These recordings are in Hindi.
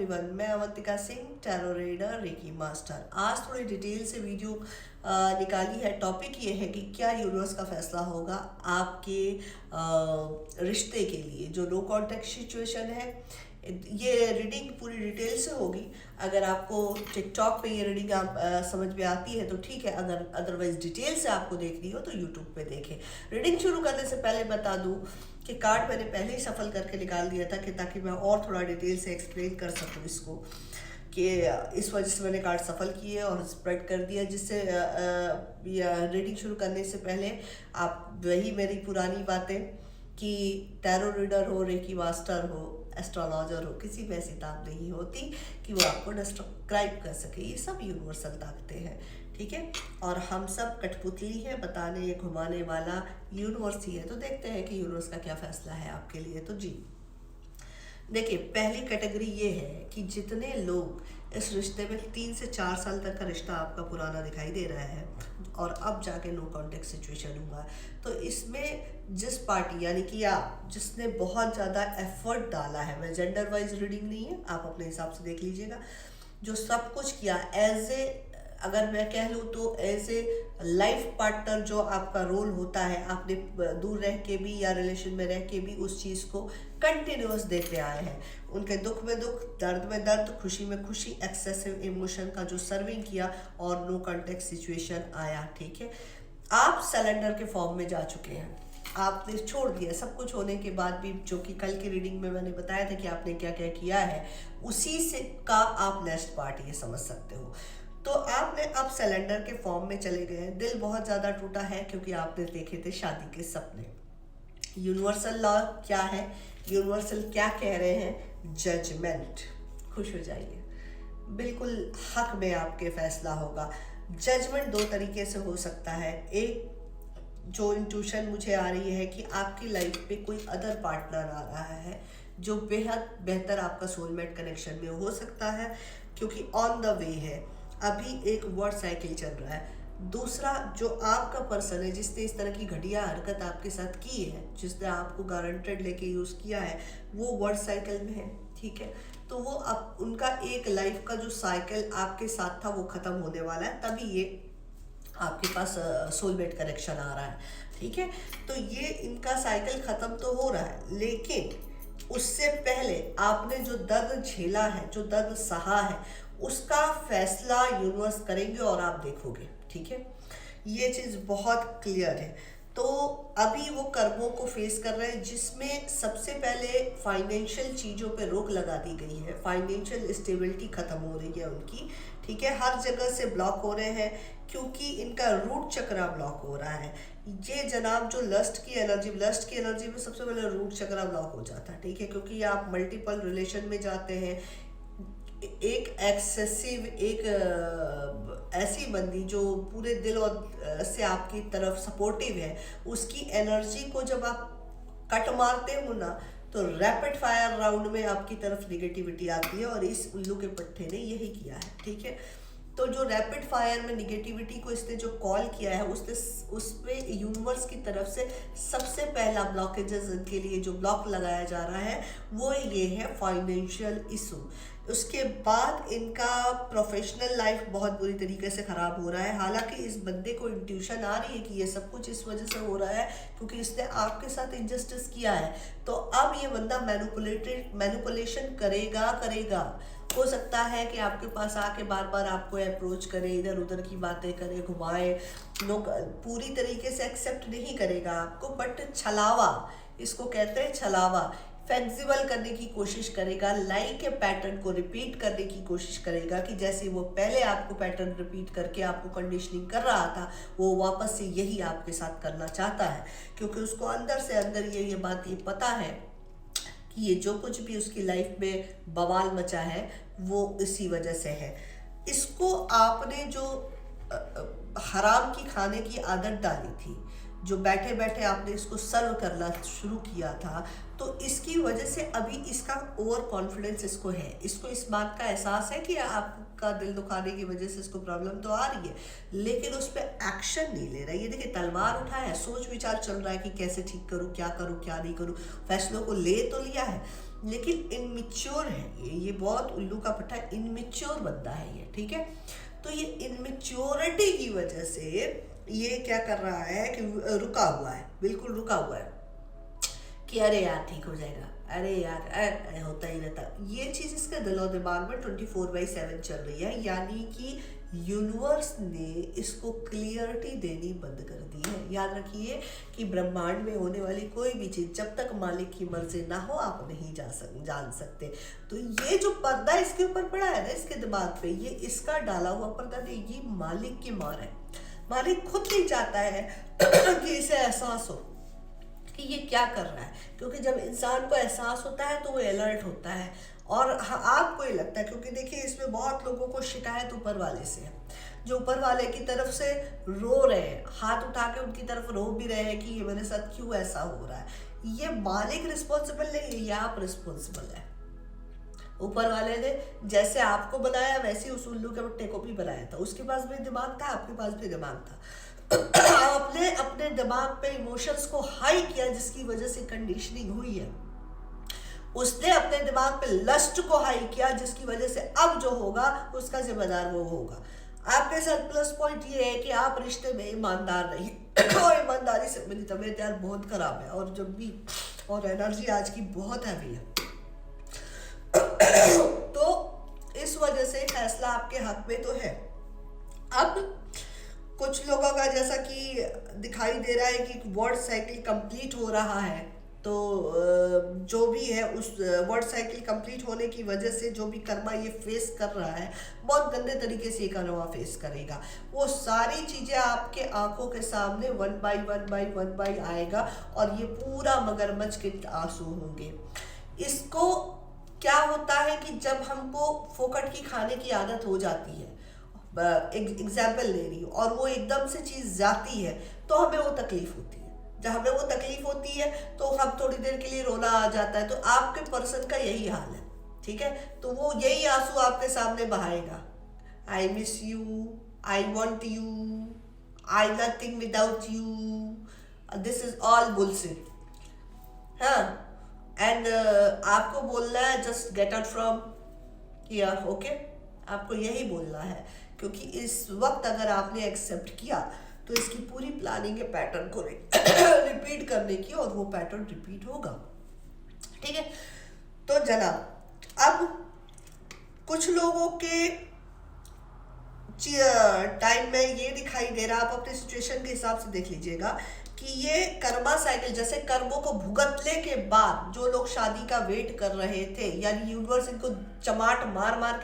एवरीवन, मैं Avantika Singh, tarot reader, reiki master. आज थोड़ी डिटेल से वीडियो निकाली है। टॉपिक ये है कि क्या यूनिवर्स का फैसला होगा आपके रिश्ते के लिए जो नो कॉन्टेक्ट सिचुएशन है। ये रीडिंग पूरी डिटेल से होगी। अगर आपको टिकटॉक पे ये रीडिंग आप समझ में आती है तो ठीक है, अगर अदरवाइज डिटेल से आपको देखनी हो तो यूट्यूब पे देखें। रीडिंग शुरू करने से पहले बता दूं कि कार्ड मैंने पहले ही सफल करके निकाल दिया था कि ताकि मैं और थोड़ा डिटेल से एक्सप्लेन कर सकूं इसको, कि इस वजह से मैंने कार्ड सफल किए और स्प्रेड कर दिया, जिससे रीडिंग शुरू करने से पहले आप वही मेरी पुरानी बातें कि टैरो रीडर हो, रेकी मास्टर हो, एस्ट्रोलॉजर हो, किसी में ऐसी ताकत नहीं होती कि वो आपको डिस्क्राइब कर सके। ये सब यूनिवर्सल ताकतें हैं, ठीक है। और हम सब कठपुतली है, बताने या घुमाने वाला यूनिवर्स ही है। तो देखते हैं कि यूनिवर्स का क्या फैसला है आपके लिए। तो जी देखिए, पहली कैटेगरी ये है कि जितने लोग इस रिश्ते में 3 से 4 साल तक का रिश्ता आपका पुराना दिखाई दे रहा है और अब जाके नो कॉन्टेक्ट सिचुएशन हुआ, तो इसमें जिस पार्टी यानी कि आप जिसने बहुत ज़्यादा एफर्ट डाला है, मैं जेंडर वाइज रीडिंग नहीं है, आप अपने हिसाब से देख लीजिएगा, जो सब कुछ किया एज ए, अगर मैं कह लूँ तो एज ए लाइफ पार्टनर, जो आपका रोल होता है, आपने दूर रह के भी या रिलेशन में रह के भी उस चीज़ को कंटिन्यूअस देते आए हैं। उनके दुख में दुख, दर्द में दर्द, खुशी में खुशी, एक्सेसिव इमोशन का जो सर्विंग किया और नो कॉन्टेक्ट सिचुएशन आया, ठीक है। आप सरेंडर के फॉर्म में जा चुके हैं, आपने छोड़ दिया सब कुछ होने के बाद भी, जो कि कल की रीडिंग में मैंने बताया था कि आपने क्या क्या किया है, उसी से का आप नेक्स्ट पार्ट ये समझ सकते हो। तो आपने अब सिलेंडर के फॉर्म में चले गए। दिल बहुत ज़्यादा टूटा है क्योंकि आपने देखे थे शादी के सपने। यूनिवर्सल लॉ क्या है, यूनिवर्सल क्या कह रहे हैं? जजमेंट। खुश हो जाइए, बिल्कुल हक में आपके फैसला होगा। जजमेंट 2 तरीके से हो सकता है। एक जो इंट्यूशन मुझे आ रही है कि आपकी लाइफ पे कोई अदर पार्टनर आ रहा है जो बेहद बेहतर आपका सोलमेट कनेक्शन में हो सकता है, क्योंकि ऑन द वे है, अभी एक वर्ड साइकिल चल रहा है। दूसरा, जो आपका पर्सन है जिसने इस तरह की घटिया हरकत आपके साथ की है, जिसने आपको गारंटेड लेके यूज़ किया है, वो वर्ड साइकिल में है, ठीक है। तो वो अब उनका एक लाइफ का जो साइकिल आपके साथ था वो ख़त्म होने वाला है, तभी ये आपके पास सोलमेट कनेक्शन आ रहा है, ठीक है। तो ये इनका साइकिल ख़त्म तो हो रहा है, लेकिन उससे पहले आपने जो दर्द झेला है, जो दर्द सहा है, उसका फैसला यूनिवर्स करेंगे और आप देखोगे, ठीक है। ये चीज़ बहुत क्लियर है। तो अभी वो कर्मों को फेस कर रहे हैं, जिसमें सबसे पहले फाइनेंशियल चीज़ों पे रोक लगा दी गई है। फाइनेंशियल स्टेबिलिटी खत्म हो रही है उनकी, ठीक है। हर जगह से ब्लॉक हो रहे हैं क्योंकि इनका रूट चक्रा ब्लॉक हो रहा है। ये जनाब जो लस्ट की एनर्जी में सबसे पहले रूट चक्रा ब्लॉक हो जाता है, ठीक है, क्योंकि आप मल्टीपल रिलेशन में जाते हैं। एक एक्सेसिव, एक ऐसी बंदी जो पूरे दिल और से आपकी तरफ सपोर्टिव है, उसकी एनर्जी को जब आप कट मारते हो ना, तो रैपिड फायर राउंड में आपकी तरफ निगेटिविटी आती है, और इस उल्लू के पट्टे ने यही किया है, ठीक है। तो जो रैपिड फायर में निगेटिविटी को इसने जो कॉल किया है, उस पे यूनिवर्स की तरफ से सबसे पहला ब्लॉकेजेस इनके लिए जो ब्लॉक लगाया जा रहा है वो ये है फाइनेंशियल इशू। उसके बाद इनका प्रोफेशनल लाइफ बहुत बुरी तरीके से ख़राब हो रहा है। हालांकि इस बंदे को इंट्यूशन आ रही है कि ये सब कुछ इस वजह से हो रहा है क्योंकि इसने आपके साथ इनजस्टिस किया है। तो अब ये बंदा मैनिपुलेशन करेगा। हो सकता है कि आपके पास आके बार बार आपको अप्रोच करे, इधर उधर की बातें करे, घुमाए, पूरी तरीके से एक्सेप्ट नहीं करेगा आपको, बट छलावा, इसको कहते हैं छलावा, फ्लेक्सिबल करने की कोशिश करेगा। लाइक के पैटर्न को रिपीट करने की कोशिश करेगा कि जैसे वो पहले आपको पैटर्न रिपीट करके आपको कंडीशनिंग कर रहा था, वो वापस से यही आपके साथ करना चाहता है, क्योंकि उसको अंदर से अंदर ये बात ये पता है कि ये जो कुछ भी उसकी लाइफ में बवाल मचा है वो इसी वजह से है। इसको आपने जो हराम की खाने की आदत डाली थी, जो बैठे बैठे आपने इसको सर्व करना शुरू किया था, तो इसकी वजह से अभी इसका ओवर कॉन्फिडेंस इसको है। इसको इस बात का एहसास है कि आपका दिल दुखाने की वजह से इसको प्रॉब्लम तो आ रही है, लेकिन उस पर एक्शन नहीं ले रहा है। ये देखिए, तलवार उठा है, सोच विचार चल रहा है कि कैसे ठीक करूँ, क्या करूँ, क्या नहीं करूँ। फैसलों को ले तो लिया है, लेकिन इनमेच्योर है ये बहुत उल्लू का पट्टा, इनमेच्योर बंदा है ये, ठीक है। तो ये इनमेच्योरिटी की वजह से ये क्या कर रहा है कि रुका हुआ है, बिल्कुल रुका हुआ है कि अरे यार ठीक हो जाएगा, अरे यार होता ही रहता। ये चीज़ इसके दिलो दिमाग में 24/7 चल रही है, यानी कि यूनिवर्स ने इसको क्लियरिटी देनी बंद कर दी है। याद रखिए कि ब्रह्मांड में होने वाली कोई भी चीज़ जब तक मालिक की मर्जी ना हो आप नहीं जान सकते। तो ये जो पर्दा इसके ऊपर पड़ा है ना, इसके दिमाग पे, ये इसका डाला हुआ पर्दा नहीं, ये मालिक की मार है। मालिक खुद नहीं चाहता है कि इसे एहसास हो कि ये क्या कर रहा है, क्योंकि जब इंसान को एहसास होता है तो वो अलर्ट होता है। और आपको ये लगता है, क्योंकि देखिए इसमें बहुत लोगों को शिकायत ऊपर वाले से है, जो ऊपर वाले की तरफ से रो रहे हैं, हाथ उठा के उनकी तरफ रो भी रहे हैं कि ये मेरे साथ क्यों ऐसा हो रहा है। ये मालिक रिस्पॉन्सिबल नहीं है, ये आप रिस्पॉन्सिबल है। ऊपर वाले ने जैसे आपको बनाया वैसे उस उल्लू के बट्टे को भी बनाया था, उसके पास भी दिमाग था, आपके पास भी दिमाग था। आपने अपने दिमाग पे इमोशंस को हाई किया जिसकी वजह से कंडीशनिंग हुई है। उसने अपने दिमाग पे लस्ट को हाई किया जिसकी वजह से अब जो होगा उसका जिम्मेदार वो होगा। आपके साथ प्लस पॉइंट ये है कि आप रिश्ते में ईमानदार नहीं और ईमानदारी से मेरी तबीयत यार बहुत खराब है, और जब भी और एनर्जी आज की बहुत हैवी है। तो इस वजह से फैसला आपके हक में तो है। अब कुछ लोगों का जैसा कि दिखाई दे रहा है कि वर्ड साइकिल कंप्लीट हो रहा है, तो जो भी है उस वर्ड साइकिल कंप्लीट होने की वजह से जो भी कर्मा ये फेस कर रहा है, बहुत गंदे तरीके से ये कर्मा फेस करेगा। वो सारी चीज़ें आपके आंखों के सामने वन बाई आएगा, और ये पूरा मगरमच्छ के आंसू होंगे। इसको क्या होता है कि जब हमको फोकट की खाने की आदत हो जाती है, एग्जाम्पल ले रही हूँ, और वो एकदम से चीज़ जाती है तो हमें वो तकलीफ होती है। जब हमें वो तकलीफ होती है तो हम थोड़ी देर के लिए रोना आ जाता है। तो आपके पर्सन का यही हाल है, ठीक है। तो वो यही आंसू आपके सामने बहाएगा, I miss you, I want you, I nothing without you, this is all bullshit. हाँ, एंड आपको बोलना है just get out from here, okay. आपको यही बोलना है, क्योंकि इस वक्त अगर आपने एक्सेप्ट किया तो इसकी पूरी प्लानिंग है पैटर्न को रिपीट करने की, और वो पैटर्न रिपीट होगा, ठीक है। तो जनाब, अब कुछ लोगों के टाइम में ये दिखाई दे रहा, आप अपने सिचुएशन के हिसाब से देख लीजिएगा कि ये कर्मा साइकिल, जैसे कर्मों को भुगतने के बाद जो लोग शादी का वेट कर रहे थे, यानी यूनिवर्स इनको चमाट मार मार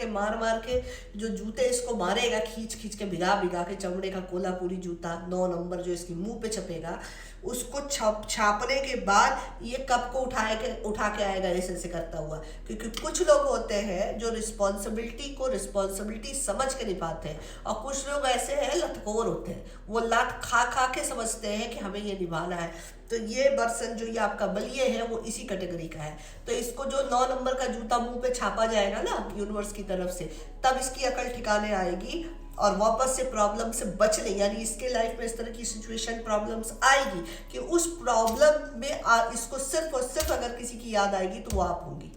के जो जूते इसको मारेगा, खींच के भिगा के, चमड़े का कोल्हापुरी जूता 9 नंबर जो इसकी मुंह पे छपेगा, उसको छापने के बाद ये कब को उठा के आएगा ऐसे करता हुआ। क्योंकि कुछ लोग होते हैं जो रिस्पॉन्सिबिलिटी समझ के निभाते हैं, और कुछ लोग ऐसे हैं लटकोर होते हैं, वो लात खा के समझते हैं कि हमें ये निभाना है। तो ये पर्सन जो ये आपका बलिए है वो इसी कैटेगरी का है। तो इसको जो 9 नंबर का जूता मुंह पे छापा जाएगा ना यूनिवर्स की तरफ से, तब इसकी अकल ठिकाने आएगी और वापस से प्रॉब्लम से बचने, यानी इसके लाइफ में इस तरह की सिचुएशन प्रॉब्लम्स आएगी कि उस प्रॉब्लम में इसको सिर्फ और सिर्फ अगर किसी की याद आएगी तो वो आप होंगी,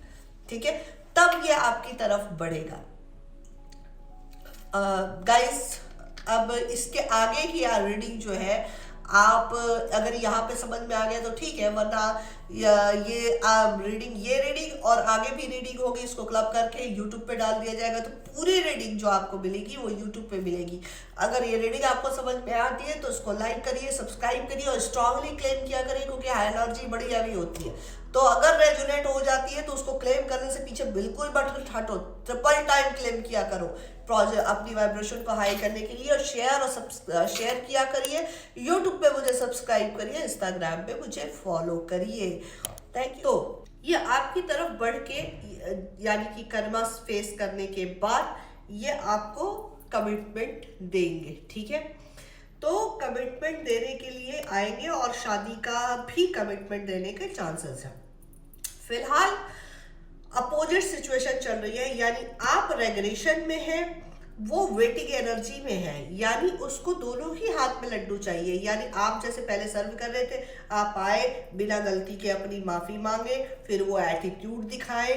ठीक है। तब ये आपकी तरफ बढ़ेगा। गाइस, अब इसके आगे की रीडिंग जो है, आप अगर यहाँ पे समझ में आ गया तो ठीक है, वरना ये रीडिंग और आगे भी रीडिंग होगी, इसको क्लब करके यूट्यूब पे डाल दिया जाएगा, तो पूरी रीडिंग जो आपको मिलेगी वो यूट्यूब पे मिलेगी। अगर ये रीडिंग आपको समझ में आती है तो इसको लाइक करिए, सब्सक्राइब करिए और स्ट्रांगली क्लेम किया करिए, क्योंकि हाई एनर्जी बड़ी हैवी होती है। तो अगर रेजोनेट हो जाती है तो उसको क्लेम करने से पीछे बिल्कुल मत हटो, ट्रिपल टाइम क्लेम किया करो प्रोजेक्ट अपनी वाइब्रेशन को हाई करने के लिए, और शेयर किया करिए। यूट्यूब पे मुझे सब्सक्राइब करिए, इंस्टाग्राम पे मुझे फॉलो करिए। Thank you. ये आपकी तरफ बढ़ के, यानी कि कर्मा फेस करने के बाद ये आपको कमिटमेंट देंगे, ठीक है। तो कमिटमेंट देने के लिए आएंगे और शादी का भी कमिटमेंट देने के चांसेस हैं। फिलहाल अपोजिट सिचुएशन चल रही है, यानी आप रेगुलेशन में हैं वो वेटिंग एनर्जी में है, यानी उसको दोनों ही हाथ में लड्डू चाहिए। यानी आप जैसे पहले सर्व कर रहे थे, आप आए बिना गलती के अपनी माफ़ी मांगे, फिर वो एटीट्यूड दिखाए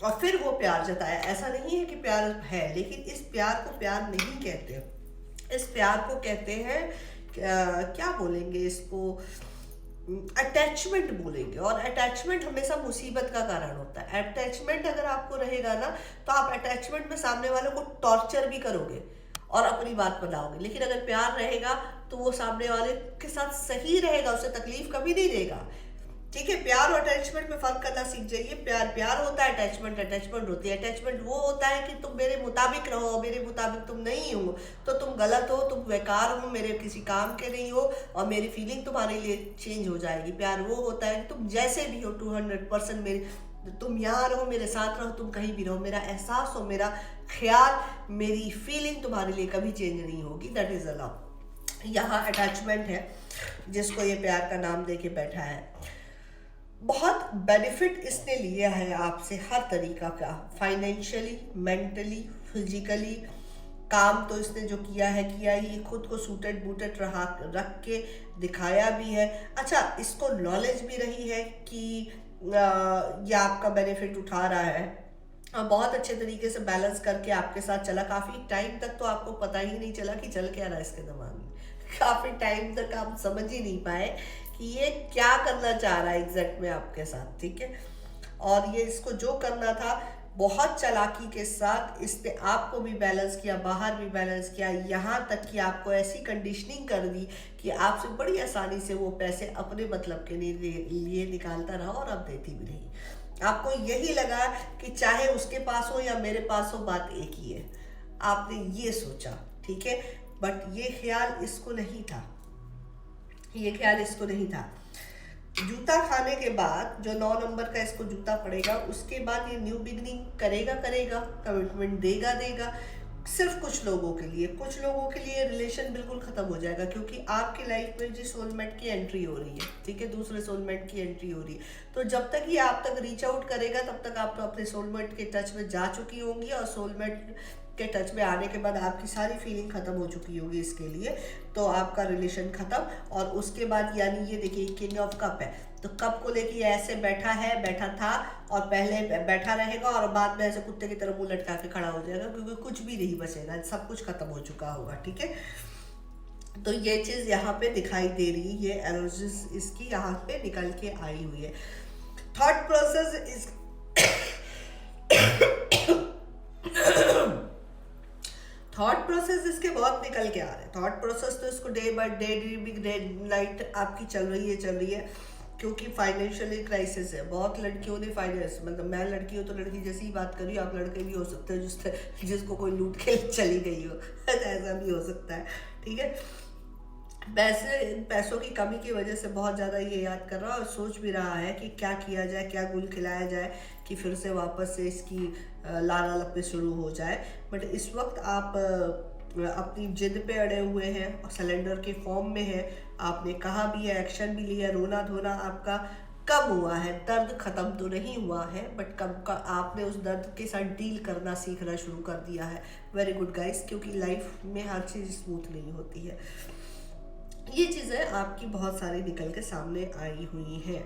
और फिर वो प्यार जताया। ऐसा नहीं है कि प्यार है, लेकिन इस प्यार को प्यार नहीं कहते, इस प्यार को कहते हैं क्या बोलेंगे इसको, अटैचमेंट बोलेंगे। और अटैचमेंट हमेशा मुसीबत का कारण होता है। अटैचमेंट अगर आपको रहेगा ना, तो आप अटैचमेंट में सामने वाले को टॉर्चर भी करोगे और अपनी बात बताओगे। लेकिन अगर प्यार रहेगा तो वो सामने वाले के साथ सही रहेगा, उसे तकलीफ कभी नहीं देगा। ठीक है, प्यार और अटैचमेंट में फर्क करना सीख जाइए। प्यार प्यार होता है, अटैचमेंट अटैचमेंट होती है। अटैचमेंट वो होता है कि तुम मेरे मुताबिक रहो, मेरे मुताबिक तुम नहीं हो तो तुम गलत हो, तुम बेकार हो, मेरे किसी काम के नहीं हो और मेरी फीलिंग तुम्हारे लिए चेंज हो जाएगी। प्यार वो होता है कि तुम जैसे भी हो 200% मेरी, तुम यहाँ रहो, मेरे साथ रहो, तुम कहीं भी रहो, मेरा एहसास हो, मेरा ख्याल, मेरी फीलिंग तुम्हारे लिए कभी चेंज नहीं होगी। That is a love. यहाँ अटैचमेंट है जिसको ये प्यार का नाम दे के बैठा है। बहुत बेनिफिट इसने लिया है आपसे हर तरीका का, फाइनेंशियली, मेंटली, फिजिकली। काम तो इसने जो किया है किया ही, खुद को सूटेड बूटेड रख के दिखाया भी है। अच्छा, इसको नॉलेज भी रही है कि ये आपका बेनिफिट उठा रहा है और बहुत अच्छे तरीके से बैलेंस करके आपके साथ चला। काफ़ी टाइम तक तो आपको पता ही नहीं चला कि चल क्या रहा है इसके दिमाग में। काफ़ी टाइम तक आप समझ ही नहीं पाए कि ये क्या करना चाह रहा है एग्जैक्ट में आपके साथ। ठीक है, और ये इसको जो करना था बहुत चालाकी के साथ इसने आपको भी बैलेंस किया, बाहर भी बैलेंस किया, यहाँ तक कि आपको ऐसी कंडीशनिंग कर दी कि आपसे बड़ी आसानी से वो पैसे अपने मतलब के लिए निकालता रहा और अब देती भी नहीं। आपको यही लगा कि चाहे उसके पास हो या मेरे पास हो, बात एक ही है, आपने ये सोचा। ठीक है, बट ये ख्याल इसको नहीं था, ये ख्याल इसको नहीं था। जूता खाने के बाद जो 9 नंबर का इसको जूता पड़ेगा, उसके बाद ये न्यू बिगनिंग करेगा, कमिटमेंट देगा। सिर्फ कुछ लोगों के लिए, कुछ लोगों के लिए रिलेशन बिल्कुल खत्म हो जाएगा, क्योंकि आपकी लाइफ में जिस सोलमेट की एंट्री हो रही है, ठीक है, दूसरे सोलमेट की एंट्री हो रही है। तो जब तक ये आप तक रीच आउट करेगा तब तक आप तो अपने सोलमेट के टच में जा चुकी होंगी, और सोलमेट के टच में आने के बाद आपकी सारी फीलिंग खत्म हो चुकी होगी इसके लिए, तो आपका रिलेशन खत्म। और उसके बाद यानी ये देखिए किंग ऑफ कप है, तो कप को लेके ऐसे बैठा था और पहले बैठा रहेगा और बाद में ऐसे कुत्ते की तरह मुंह लटका के खड़ा हो जाएगा, क्योंकि कुछ भी नहीं बचेगा, सब कुछ खत्म हो चुका होगा। ठीक है, तो ये चीज़ यहाँ पे दिखाई दे रही है, ये एनर्जीज इसकी यहाँ पे निकल के आई हुई है। Thought process is thought process इसके बहुत निकल के आ रहे हैं। थॉट प्रोसेस तो इसको डे बाय डे नाइट आपकी चल रही है, क्योंकि फाइनेंशियली क्राइसिस है। बहुत लड़कियों ने फाइनेंस, मतलब मैं लड़की हूँ तो लड़की जैसी ही बात करी, आप लड़के भी हो सकते हो जिसको कोई लूट के चली गई हो ऐसा भी हो सकता है। ठीक है, पैसों की कमी की वजह से बहुत ज़्यादा ये याद कर रहा है और सोच भी रहा है कि क्या किया जाए, क्या गुल खिलाया जाए कि फिर से वापस से इसकी लाना लपे शुरू हो जाए। बट इस वक्त आप अपनी जिद पे अड़े हुए हैं और सिलेंडर के फॉर्म में है। आपने कहा भी है, एक्शन भी लिया, रोना धोना आपका कम हुआ है, दर्द खत्म तो नहीं हुआ है, बट कम का आपने उस दर्द के साथ डील करना सीखना शुरू कर दिया है। वेरी गुड गाइस, क्योंकि लाइफ में हर चीज़ स्मूथ नहीं होती है। ये चीज़ें आपकी बहुत सारी निकल के सामने आई हुई हैं।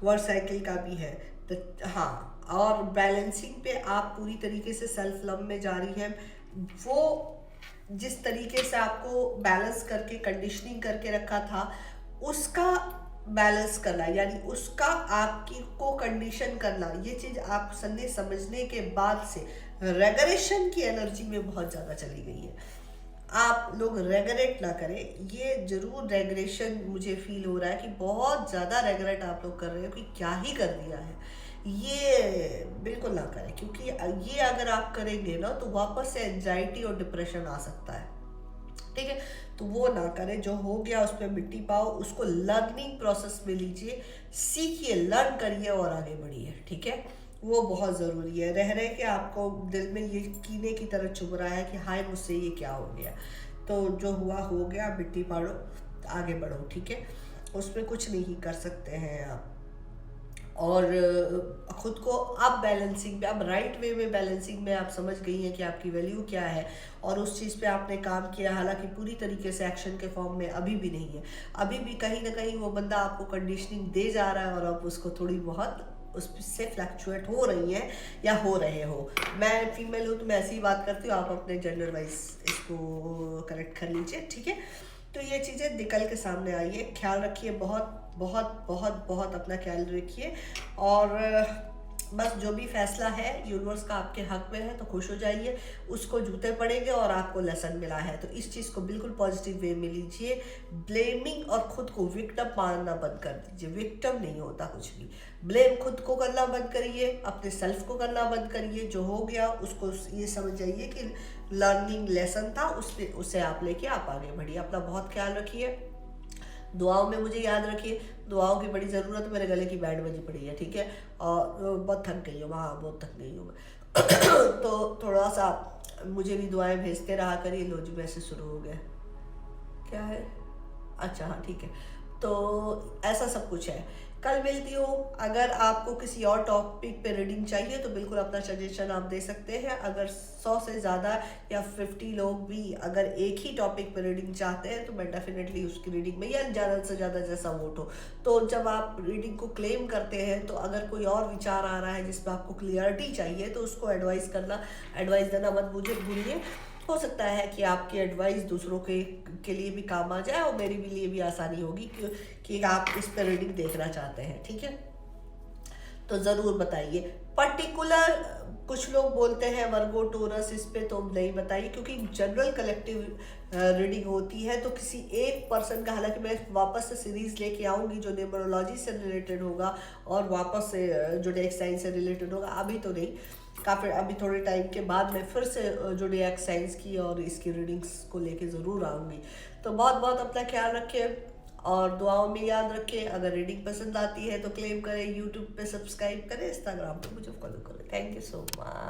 वर्क साइकिल का भी है, तो हाँ, और बैलेंसिंग पे आप पूरी तरीके से सेल्फ लव में जा रही हैं। वो जिस तरीके से आपको बैलेंस करके कंडीशनिंग करके रखा था, उसका बैलेंस करना, यानी उसका आपकी को कंडीशन करना, ये चीज़ आप समझने के बाद से रेगरेशन की एनर्जी में बहुत ज़्यादा चली गई है। आप लोग रेगरेट ना करें, ये जरूर रेगरेशन मुझे फील हो रहा है कि बहुत ज़्यादा रेगरेट आप लोग कर रहे हो कि क्या ही कर दिया है। ये बिल्कुल ना करें, क्योंकि ये अगर आप करेंगे ना तो वापस से एंजाइटी और डिप्रेशन आ सकता है। ठीक है, तो वो ना करें। जो हो गया उस पर मिट्टी पाओ, उसको लर्निंग प्रोसेस में लीजिए, सीखिए, लर्न करिए और आगे बढ़िए। ठीक है, वो बहुत ज़रूरी है। रह के आपको दिल में ये कीने की तरह चुभ रहा है कि हाय मुझसे ये क्या हो गया, तो जो हुआ हो गया, मिट्टी पाड़ो, आगे बढ़ो। ठीक है, उसमें कुछ नहीं कर सकते हैं आप। और खुद को आप बैलेंसिंग में, आप राइट वे में बैलेंसिंग में आप समझ गई हैं कि आपकी वैल्यू क्या है और उस चीज़ पे आपने काम किया, हालांकि पूरी तरीके से एक्शन के फॉर्म में अभी भी नहीं है, अभी भी कहीं ना कहीं वो बंदा आपको कंडीशनिंग दे जा रहा है और आप उसको थोड़ी बहुत उससे फ्लक्चुएट हो रही हैं या हो रहे हो। मैं फीमेल हूँ तो मैं ऐसी ही बात करती हूँ, आप अपने जेंडर वाइज इसको करेक्ट कर लीजिए, ठीक है। तो ये चीज़ें निकल के सामने आई है, ख्याल रखिए, बहुत बहुत बहुत बहुत अपना ख्याल रखिए। और बस जो भी फैसला है यूनिवर्स का आपके हक में है तो खुश हो जाइए, उसको जूते पड़ेंगे और आपको लेसन मिला है तो इस चीज़ को बिल्कुल पॉजिटिव वे में लीजिए। ब्लेमिंग और खुद को विक्टिम मानना बंद कर दीजिए, विक्टिम नहीं होता कुछ भी। ब्लेम खुद को करना बंद करिए, अपने सेल्फ को करना बंद करिए, जो हो गया उसको ये समझ जाइए कि लर्निंग लेसन था, उससे आप लेके आप आगे बढ़िए। अपना बहुत ख्याल रखिए, दुआओं में मुझे याद रखिए, दुआओं की बड़ी ज़रूरत, मेरे गले की बैंड बजी पड़ी है, ठीक है। और बहुत थक गई हूँ, हाँ बहुत थक गई हूँ मैं तो थोड़ा सा मुझे भी दुआएं भेजते रहा करिए। लो जी मैसेज शुरू हो गया, क्या है, अच्छा हाँ ठीक है। तो ऐसा सब कुछ है, कल मिलती हूँ। अगर आपको किसी और टॉपिक पे रीडिंग चाहिए तो बिल्कुल अपना सजेशन आप दे सकते हैं। अगर 100 से ज़्यादा या 50 लोग भी अगर एक ही टॉपिक पे रीडिंग चाहते हैं तो मैं डेफिनेटली उसकी रीडिंग में, या ज़्यादा से ज़्यादा जैसा वोट हो, तो जब आप रीडिंग को क्लेम करते हैं तो अगर कोई और विचार आ रहा है जिसमें आपको क्लियरिटी चाहिए तो उसको एडवाइस देना मत भूलिए। हो सकता है कि आपकी एडवाइस दूसरों के लिए भी काम आ जाए और मेरे भी लिए भी आसानी होगी कि आप इस पर रीडिंग देखना चाहते हैं, ठीक है। तो ज़रूर बताइए। पर्टिकुलर कुछ लोग बोलते हैं वर्गो टोरस, इस पे तो नहीं बताइए क्योंकि जनरल कलेक्टिव रीडिंग होती है तो किसी एक पर्सन का, हालांकि मैं वापस से सीरीज लेके आऊँगी जो न्यूमरोलॉजी से रिलेटेड होगा और वापस से जो डेक साइंस से रिलेटेड होगा, अभी तो नहीं, काफ़ी अभी थोड़े टाइम के बाद मैं फिर से जो डेक साइंस की और इसकी रीडिंग्स को लेके ज़रूर आऊँगी। तो बहुत बहुत अपना ख्याल रखें और दुआओं में याद रखें। अगर रीडिंग पसंद आती है तो क्लेम करें, यूट्यूब पे सब्सक्राइब करें, इंस्टाग्राम पे मुझे फॉलो करें। Thank you so much.